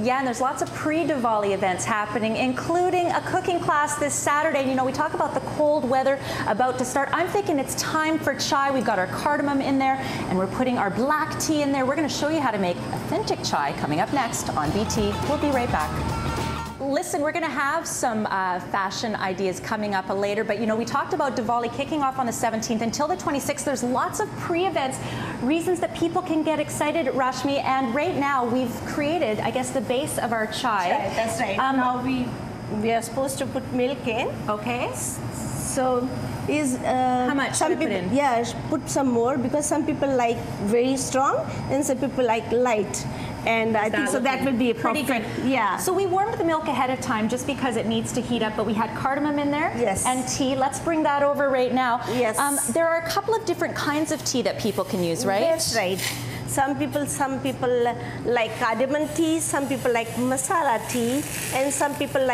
Yeah, and there's lots of pre-Diwali events happening, including a cooking class this Saturday. And, you know, we talk about the cold weather about to start. I'm thinking it's time for chai. We've got our cardamom in there, and we're putting our black tea in there. We're going to show you how to make authentic chai coming up next on BT. We'll be right back. Listen, we're going to have some fashion ideas coming up later, but you know, we talked about Diwali kicking off on the 17th until the 26th. There's lots of pre-events, reasons that people can get excited, Rashmi, and right now we've created, I guess, the base of our chai. That's right. Now we are supposed to put milk in. Okay. So how much some should we people, put in? Yeah, put some more because some people like very strong and some people like light. And I think so that will be pretty good. Yeah. So we warmed the milk ahead of time just because it needs to heat up, but we had cardamom in there. Yes. And tea. Let's bring that over right now. Yes. There are a couple of different kinds of tea that people can use, right? That's right. Some people like cardamom tea, some people like masala tea, and some people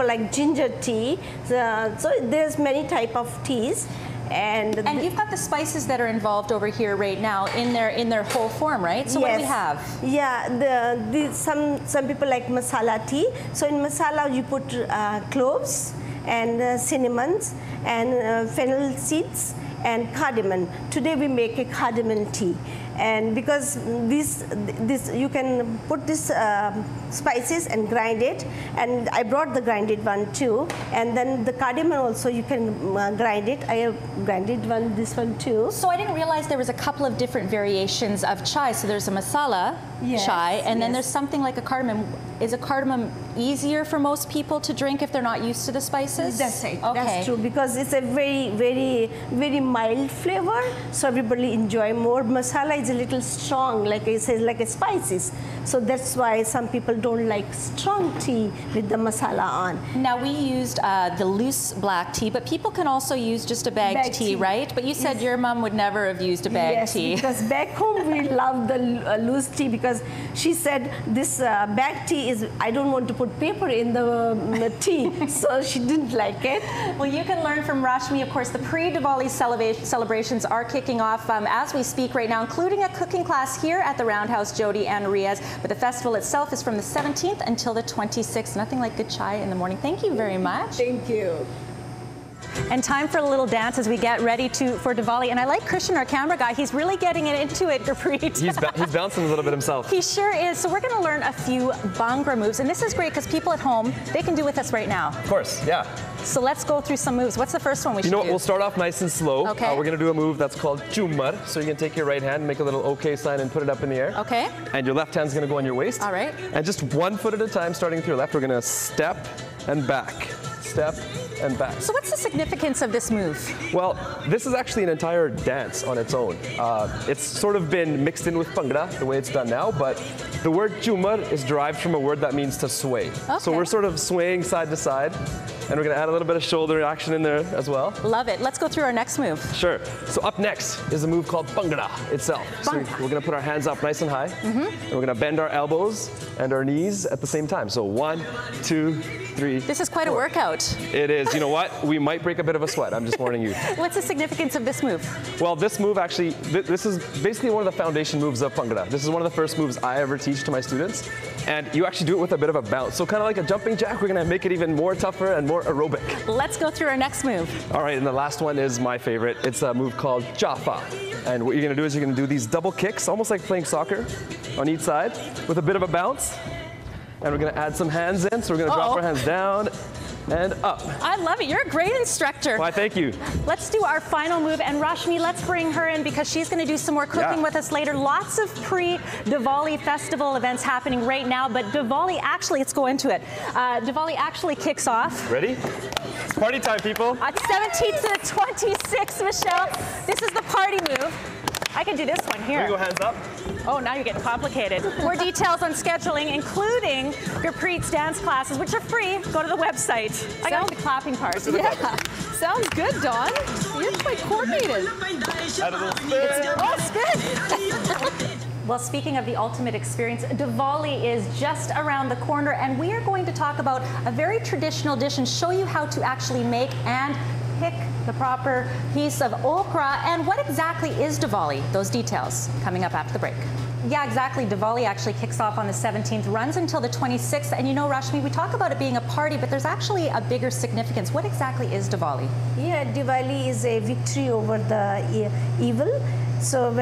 like ginger tea. So there's many type of teas. And you've got the spices that are involved over here right now in their whole form, right? So yes. What do we have? Yeah, some people like masala tea. So in masala you put cloves and cinnamons and fennel seeds and cardamom. Today we make a cardamom tea, and because this you can put this spices and grind it, and I brought the grinded one too, and then the cardamom also you can grind it. I have grinded this one too. So I didn't realize there was a couple of different variations of chai. So there's a masala chai, and then there's something like a cardamom. Is a cardamom easier for most people to drink if they're not used to the spices? That's right. Okay. That's true, because it's a very mild flavor, so everybody enjoy more. Masala is a little strong, like I say, like a spices. So that's why some people don't like strong tea with the masala on. Now we used the loose black tea, but people can also use just a bagged tea, right? But you said your mom would never have used a bagged tea. Yes, because back home we love the loose tea, because she said this bagged tea is, I don't want to put paper in the tea, so she didn't like it. Well, you can learn from Rashmi. Of course, the pre-Diwali celebrations are kicking off as we speak right now, including a cooking class here at the Roundhouse, Jody and Riaz. But the festival itself is from the 17th until the 26th. Nothing like good chai in the morning. Thank you very much. Thank you. And time for a little dance as we get ready for Diwali. And I like Christian, our camera guy. He's really getting into it, Gurpreet. He's bouncing a little bit himself. He sure is. So we're going to learn a few bhangra moves. And this is great because people at home, they can do with us right now. Of course, yeah. So let's go through some moves. What's the first one we should do? You know what, we'll start off nice and slow. Okay. We're going to do a move that's called chumar. So you can take your right hand, make a little okay sign and put it up in the air. Okay. And your left hand's going to go on your waist. All right. And just 1 foot at a time, starting with your left, we're going to step and back. Step and back. So what's the significance of this move? Well, this is actually an entire dance on its own. It's sort of been mixed in with bhangra, the way it's done now, but the word chumar is derived from a word that means to sway. Okay. So we're sort of swaying side to side, and we're going to add a little bit of shoulder action in there as well. Love it. Let's go through our next move. Sure. So up next is a move called bhangra itself. So we're going to put our hands up nice and high, and we're going to bend our elbows and our knees at the same time. So 1, 2, 3. This is quite 4. A workout. It is. You know what? We might break a bit of a sweat. I'm just warning you. What's the significance of this move? Well, this move actually, this is basically one of the foundation moves of bhangra. This is one of the first moves I ever teach to my students. And you actually do it with a bit of a bounce. So kind of like a jumping jack, we're going to make it even more tougher and more aerobic. Let's go through our next move. All right, and the last one is my favorite. It's a move called jafa. And what you're going to do is you're going to do these double kicks, almost like playing soccer, on each side with a bit of a bounce. And we're going to add some hands in. So we're going to drop our hands down and up. I love it. You're a great instructor. Why, thank you. Let's do our final move. And Rashmi, let's bring her in because she's going to do some more cooking with us later. Lots of pre-Diwali festival events happening right now. But Diwali actually, let's go into it. Diwali actually kicks off. Ready? It's party time, people. 17th to the 26th, Michelle. This is the party move. I can do this one here. Here you go, hands up. Oh, now you're getting complicated. More details on scheduling, including Gurpreet's dance classes, which are free. Go to the website. I got the clapping part. Yeah. Sounds good, Dawn. You're quite coordinated. Add a little spin. Oh, spin. Well, speaking of the ultimate experience, Diwali is just around the corner, and we are going to talk about a very traditional dish and show you how to actually make and pick the proper piece of okra. And what exactly is Diwali? Those details coming up after the break. Yeah, exactly. Diwali actually kicks off on the 17th, runs until the 26th. And you know, Rashmi, we talk about it being a party, but there's actually a bigger significance. What exactly is Diwali? Yeah, Diwali is a victory over the evil. So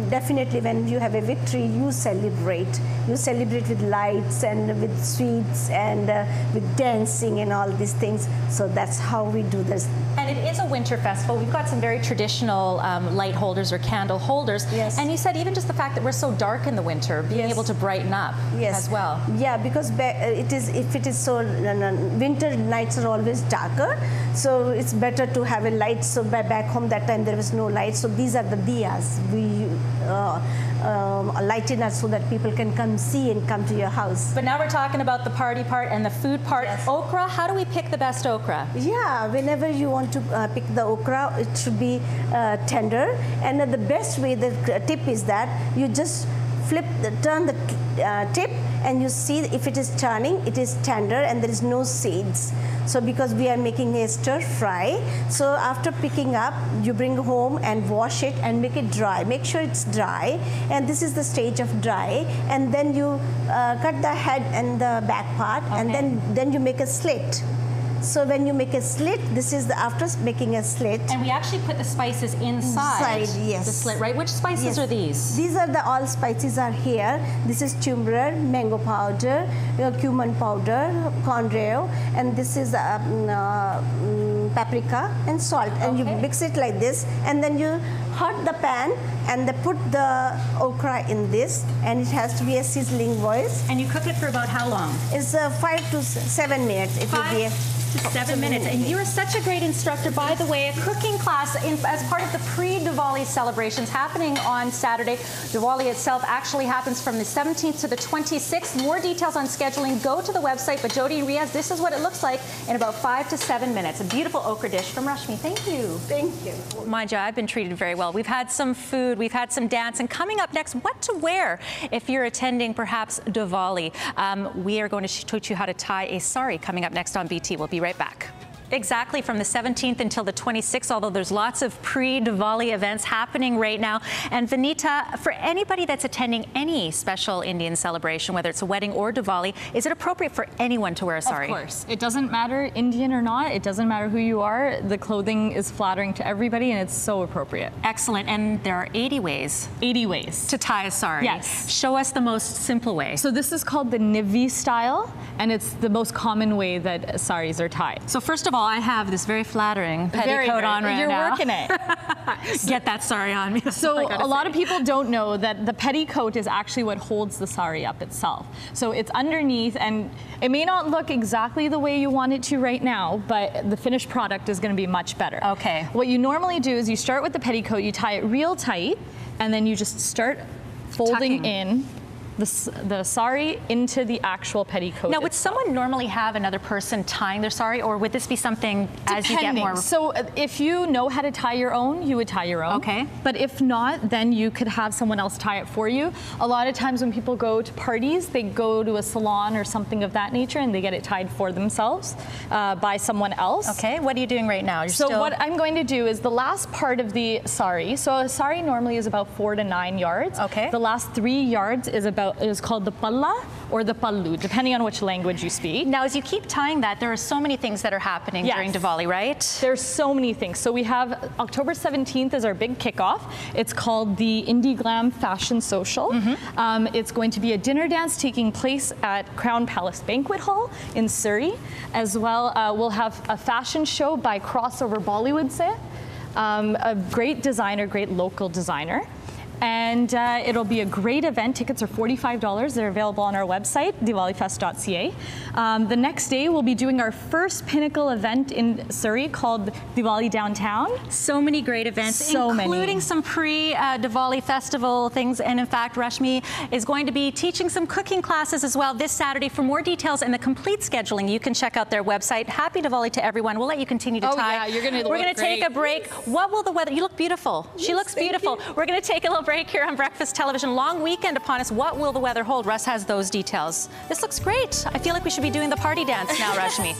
definitely when you have a victory, you celebrate. You celebrate with lights and with sweets and with dancing and all these things. So that's how we do this. And it is a winter festival. We've got some very traditional light holders or candle holders. Yes. And you said even just the fact that we're so dark in the winter, being able to brighten up as well. Yeah, because if it is so, winter nights are always darker. So it's better to have a light. So back home that time there was no light. So these are the diyas. We light in us so that people can come see and come to your house. But now we're talking about the party part and the food part. Yes. Okra, how do we pick the best okra? Yeah, whenever you want to pick the okra, it should be tender. And the best way, the tip is that you just turn the tip and you see if it is turning, it is tender and there is no seeds. So because we are making a stir fry, so after picking up, you bring home and wash it and make it dry. Make sure it's dry, and this is the stage of dry. And then you cut the head and the back part, and then you make a slit. So when you make a slit, this is after making a slit. And we actually put the spices inside yes. the slit, right? Which spices are these? These are all spices are here. This is turmeric, mango powder, cumin powder, cornmeal, and this is paprika and salt. And you mix it like this, and then you hot the pan and they put the okra in this, and it has to be a sizzling voice. And you cook it for about how long? It's 5 to 7 minutes. It will be 7 minutes. And you are such a great instructor. By the way, a cooking class as part of the pre-Diwali celebrations happening on Saturday. Diwali itself actually happens from the 17th to the 26th. More details on scheduling, go to the website. But Jody and Riaz, this is what it looks like in about 5 to 7 minutes. A beautiful okra dish from Rashmi. Thank you. Thank you. Mind you, I've been treated very well. We've had some food, we've had some dance, and coming up next, what to wear if you're attending perhaps Diwali. We are going to teach you how to tie a sari coming up next on BT. We'll be right back. Exactly, from the 17th until the 26th, although there's lots of pre-Diwali events happening right now. And Vanita, for anybody that's attending any special Indian celebration, whether it's a wedding or Diwali, is it appropriate for anyone to wear a sari? Of course. It doesn't matter Indian or not. It doesn't matter who you are. The clothing is flattering to everybody, and it's so appropriate. Excellent. And there are 80 ways. 80 ways. To tie a sari. Yes. Show us the most simple way. So this is called the Nivi style, and it's the most common way that saris are tied. So first of all, I have this very flattering petticoat on right now. You're working it. Get that sari on me. So a lot of people don't know that the petticoat is actually what holds the sari up itself. So it's underneath, and it may not look exactly the way you want it to right now, but the finished product is going to be much better. Okay. What you normally do is you start with the petticoat, you tie it real tight, and then you just start folding in the sari into the actual petticoat. Now, would someone normally have another person tying their sari, or would this be something as you get more? So if you know how to tie your own, you would tie your own. Okay. But if not, then you could have someone else tie it for you. A lot of times when people go to parties, they go to a salon or something of that nature, and they get it tied for themselves by someone else. Okay, what are you doing right now? What I'm going to do is the last part of the sari. So a sari normally is about 4 to 9 yards. Okay. The last 3 yards is called the palla or the pallu, depending on which language you speak. Now, as you keep tying that, there are so many things that are happening during Diwali, right? There's so many things. So we have October 17th is our big kickoff. It's called the Indie Glam Fashion Social. It's going to be a dinner dance taking place at Crown Palace Banquet Hall in Surrey. As well, we'll have a fashion show by Crossover Bollywood Se, a great designer, great local designer. And it'll be a great event. Tickets are $45. They're available on our website, diwalifest.ca. The next day, we'll be doing our first pinnacle event in Surrey called Diwali Downtown. So many great events, including some pre-Diwali festival things. And in fact, Rashmi is going to be teaching some cooking classes as well this Saturday. For more details and the complete scheduling, you can check out their website. Happy Diwali to everyone. We'll let you continue to tie. Yeah, We're going to take a break. What will the weather? You look beautiful. She looks beautiful. We're going to take a little break here on Breakfast Television. Long weekend upon us. What will the weather hold? Russ has those details. This looks great. I feel like we should be doing the party dance now, Rashmi.